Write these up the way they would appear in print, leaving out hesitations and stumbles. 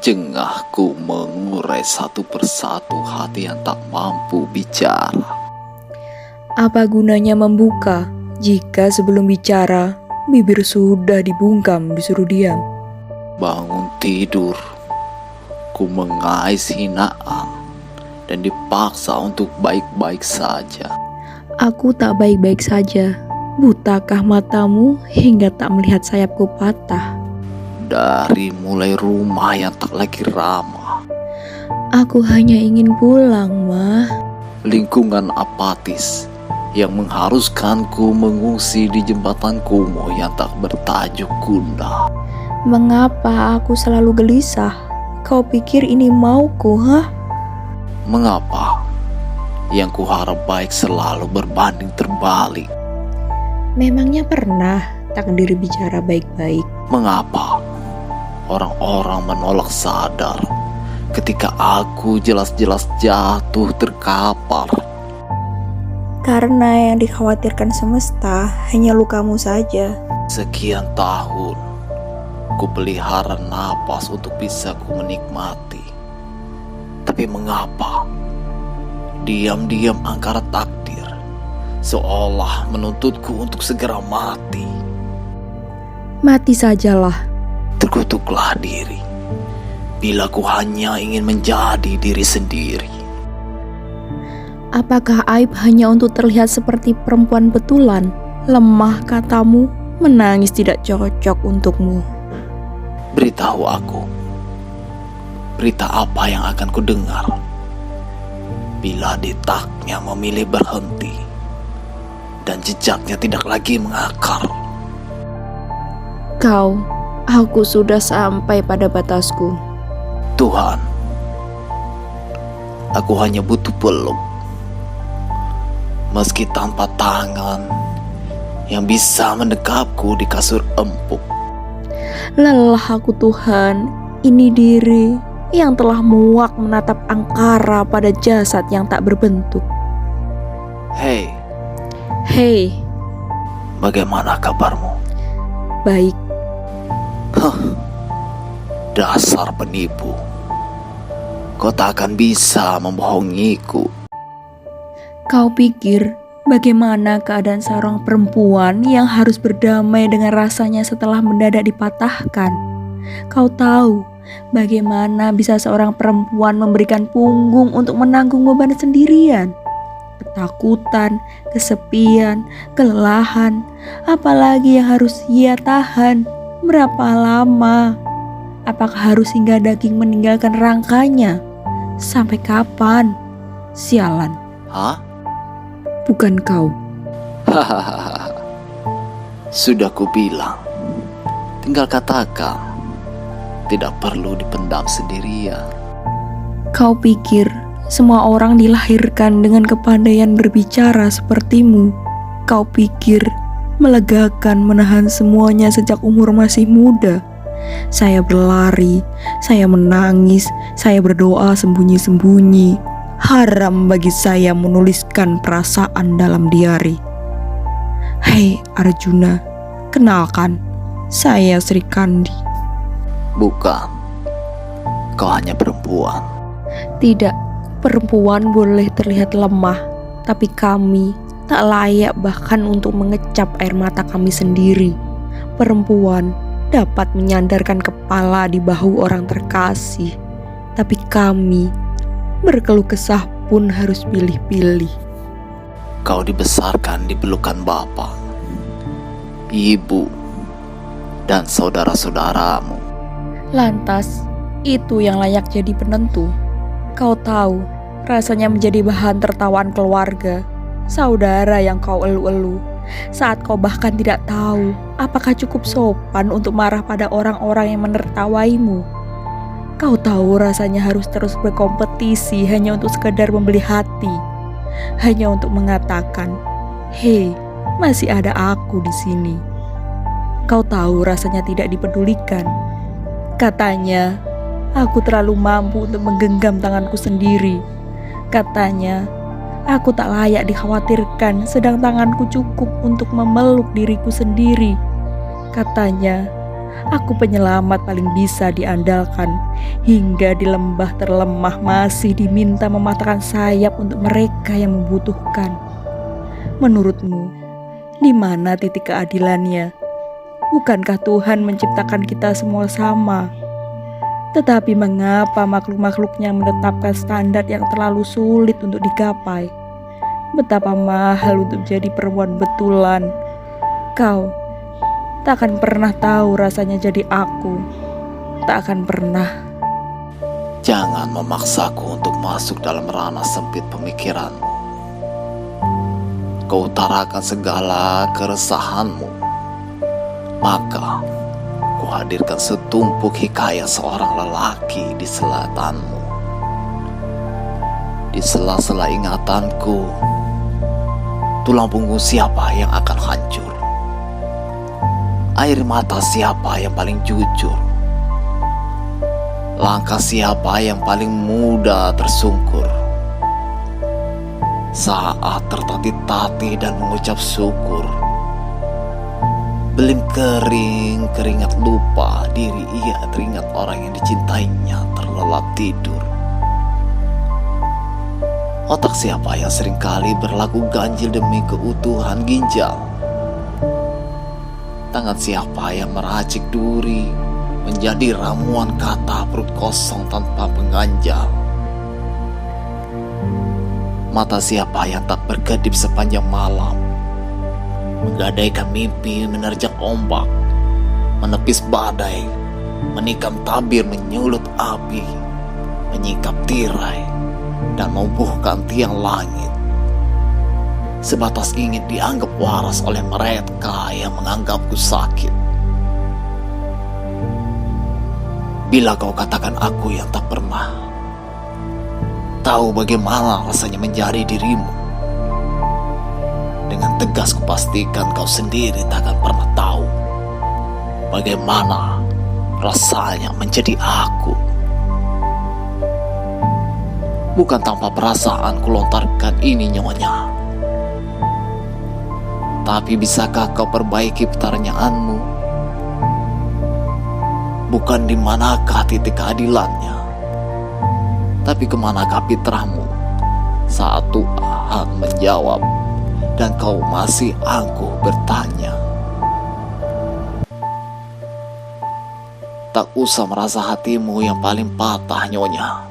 Jengah ku mengurai satu persatu hati yang tak mampu bicara. Apa gunanya membuka jika sebelum bicara bibir sudah dibungkam disuruh diam? Bangun tidur, ku mengais hinaan dan dipaksa untuk baik-baik saja. Aku tak baik-baik saja. Butakah matamu hingga tak melihat sayapku patah? Dari mulai rumah yang tak lagi ramah, Aku hanya ingin pulang, Ma. lingkungan apatis yang mengharuskanku mengungsi di jembatan kumuh yang tak bertajuk Gunda. Mengapa aku selalu gelisah? Kau pikir ini mauku, hah? Mengapa yang kuharap baik selalu berbanding terbalik? Memangnya pernah takdir bicara baik-baik? Mengapa orang-orang menolak sadar ketika aku jelas-jelas jatuh terkapar? Karena yang dikhawatirkan semesta hanya lukamu saja. Sekian tahun ku pelihara napas untuk bisa ku menikmati. Tapi mengapa diam-diam angkara takdir seolah menuntutku untuk segera mati? Mati sajalah. Terkutuklah diri bila ku hanya ingin menjadi diri sendiri. Apakah aib hanya untuk terlihat seperti perempuan betulan? Lemah katamu, menangis tidak cocok untukmu. Beritahu aku, berita apa yang akan ku dengar bila detaknya memilih berhenti dan jejaknya tidak lagi mengakar? Aku sudah sampai pada batasku. Tuhan, aku hanya butuh peluk, meski tanpa tangan yang bisa mendekapku di kasur empuk. Lelah aku Tuhan, ini diri yang telah muak menatap angkara pada jasad yang tak berbentuk. Hei, bagaimana kabarmu? Baik. Dasar penipu, kau tak akan bisa membohongiku. Kau pikir bagaimana keadaan seorang perempuan yang harus berdamai dengan rasanya setelah mendadak dipatahkan? Kau tahu bagaimana bisa seorang perempuan memberikan punggung untuk menanggung beban sendirian? Ketakutan, kesepian, kelelahan, apalagi yang harus ia tahan? Berapa lama? Apakah harus hingga daging meninggalkan rangkanya? Sampai kapan? Sialan. Hah? Bukan kau. Hahaha. Sudah kubilang, tinggal katakan, tidak perlu dipendam sendirian. Kau pikir semua orang dilahirkan dengan kepandaian berbicara sepertimu? Kau pikir melegakan menahan semuanya sejak umur masih muda? Saya berlari, saya menangis, saya berdoa sembunyi-sembunyi. Haram bagi saya menuliskan perasaan dalam diari. Hei Arjuna, kenalkan, saya Sri Kandi. Bukan, kau hanya perempuan. Tidak, perempuan boleh terlihat lemah, tapi kami tak layak bahkan untuk mengecap air mata kami sendiri. Perempuan dapat menyandarkan kepala di bahu orang terkasih, tapi kami berkeluh kesah pun harus pilih-pilih. Kau dibesarkan di pelukan bapak, ibu, dan saudara-saudaramu. Lantas, itu yang layak jadi penentu. Kau tahu, rasanya menjadi bahan tertawaan keluarga, saudara yang kau elu-elu, saat kau bahkan tidak tahu apakah cukup sopan untuk marah pada orang-orang yang menertawaimu. Kau tahu rasanya harus terus berkompetisi hanya untuk sekedar membeli hati, hanya untuk mengatakan, "Hei, masih ada aku di sini." Kau tahu rasanya tidak dipedulikan. Katanya, aku terlalu mampu untuk menggenggam tanganku sendiri. Katanya, aku tak layak dikhawatirkan, sedang tanganku cukup untuk memeluk diriku sendiri. Katanya, Aku penyelamat paling bisa diandalkan. Hingga di lembah terlemah masih diminta mematahkan sayap untuk mereka yang membutuhkan. Menurutmu, di mana titik keadilannya? Bukankah Tuhan menciptakan kita semua sama? Tetapi mengapa makhluk-makhluknya menetapkan standar yang terlalu sulit untuk digapai? Betapa mahal untuk jadi perempuan betulan. Kau tak akan pernah tahu rasanya jadi aku. Tak akan pernah. Jangan memaksaku untuk masuk dalam ranah sempit pemikiranmu. Kau utarakan segala keresahanmu. Maka kuhadirkan setumpuk hikayat seorang lelaki di selatanmu. Di sela-sela ingatanku, tulang punggung siapa yang akan hancur? Air mata siapa yang paling jujur? Langkah siapa yang paling mudah tersungkur? Saat tertatih-tatih dan mengucap syukur, belim kering, keringat lupa diri ia teringat orang yang dicintainya terlelap tidur. Otak siapa yang seringkali berlaku ganjil demi keutuhan ginjal? Tangan siapa yang meracik duri menjadi ramuan kata perut kosong tanpa pengganjal? Mata siapa yang tak berkedip sepanjang malam, menggadaikan mimpi menerjang ombak, menepis badai, menikam tabir menyulut api, menyingkap tirai, dan membuhkan tiang langit, sebatas ingin dianggap waras oleh mereka yang menganggapku sakit. Bila kau katakan aku yang tak pernah tahu bagaimana rasanya menjadi dirimu, dengan tegas kupastikan kau sendiri tak akan pernah tahu bagaimana rasanya menjadi aku. Bukan tanpa perasaan kulontarkan ini nyonya. Tapi bisakah kau perbaiki pertanyaanmu? Bukan di manakah titik keadilannya, tapi kemanakah fitrahmu saat Tuhan menjawab dan kau masih angkuh bertanya? Tak usah merasa hatimu yang paling patah nyonya,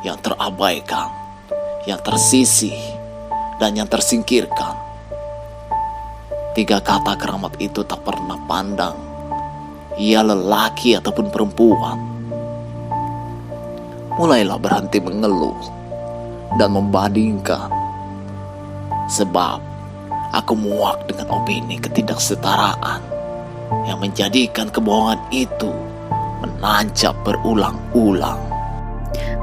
yang terabaikan, yang tersisih, dan yang tersingkirkan. 3 kata keramat itu tak pernah pandang ia lelaki ataupun perempuan. Mulailah berhenti mengeluh dan membandingkan, sebab aku muak dengan opini ketidaksetaraan yang menjadikan kebohongan itu menancap berulang-ulang.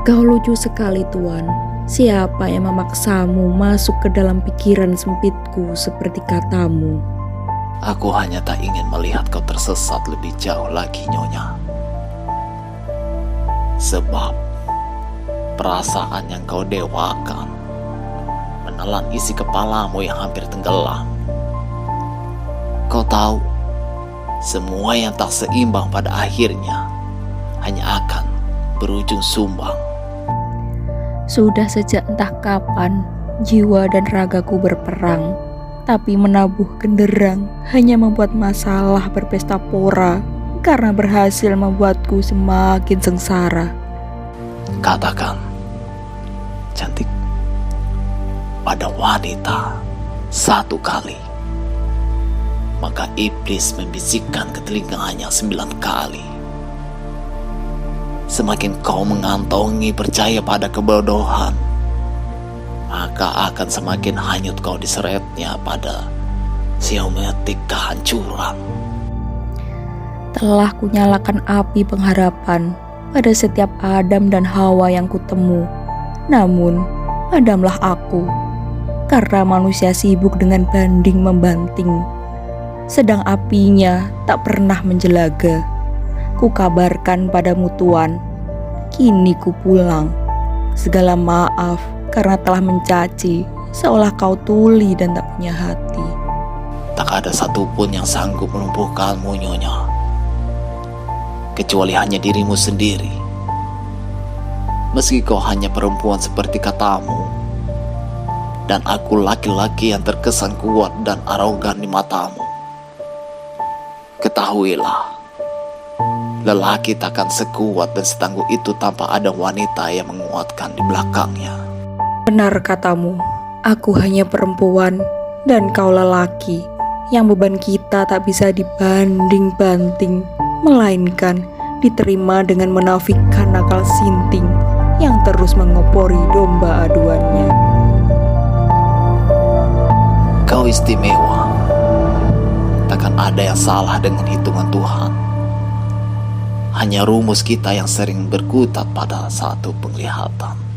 Kau lucu sekali, Tuan. Siapa yang memaksamu masuk ke dalam pikiran sempitku seperti katamu? Aku hanya tak ingin melihat kau tersesat lebih jauh lagi, nyonya. Sebab perasaan yang kau dewakan menelan isi kepalamu yang hampir tenggelam. Kau tahu, semua yang tak seimbang pada akhirnya hanya akan berujung sumbang. Sudah sejak entah kapan jiwa dan ragaku berperang, tapi menabuh genderang hanya membuat masalah berpesta pora karena berhasil membuatku semakin sengsara. Katakan, cantik, pada wanita 1 kali, maka iblis membisikkan ke telinganya 9 kali. Semakin kau mengantongi percaya pada kebodohan, maka akan semakin hanyut kau diseretnya pada siometik kehancuran. Telah kunyalakan api pengharapan pada setiap Adam dan Hawa yang kutemu. Namun, padamlah aku, karena manusia sibuk dengan banding membanting. Sedang apinya tak pernah menjelaga. Kukabarkan padamu, Tuan, kini ku pulang. Segala maaf karena telah mencaci, seolah kau tuli dan tak punya hati. Tak ada satupun yang sanggup melumpuhkanmu, nyonya. kecuali hanya dirimu sendiri. Meski kau hanya perempuan seperti katamu, dan aku laki-laki yang terkesan kuat dan arogan di matamu, ketahuilah, lelaki takkan sekuat dan setangguh itu tanpa ada wanita yang menguatkan di belakangnya. Benar katamu, aku hanya perempuan dan kau lelaki, yang beban kita tak bisa dibanding-banting, melainkan diterima dengan menafikan akal sinting yang terus mengopori domba aduannya. Kau istimewa, takkan ada yang salah dengan hitungan Tuhan. Hanya rumus kita yang sering berkutat pada satu penglihatan.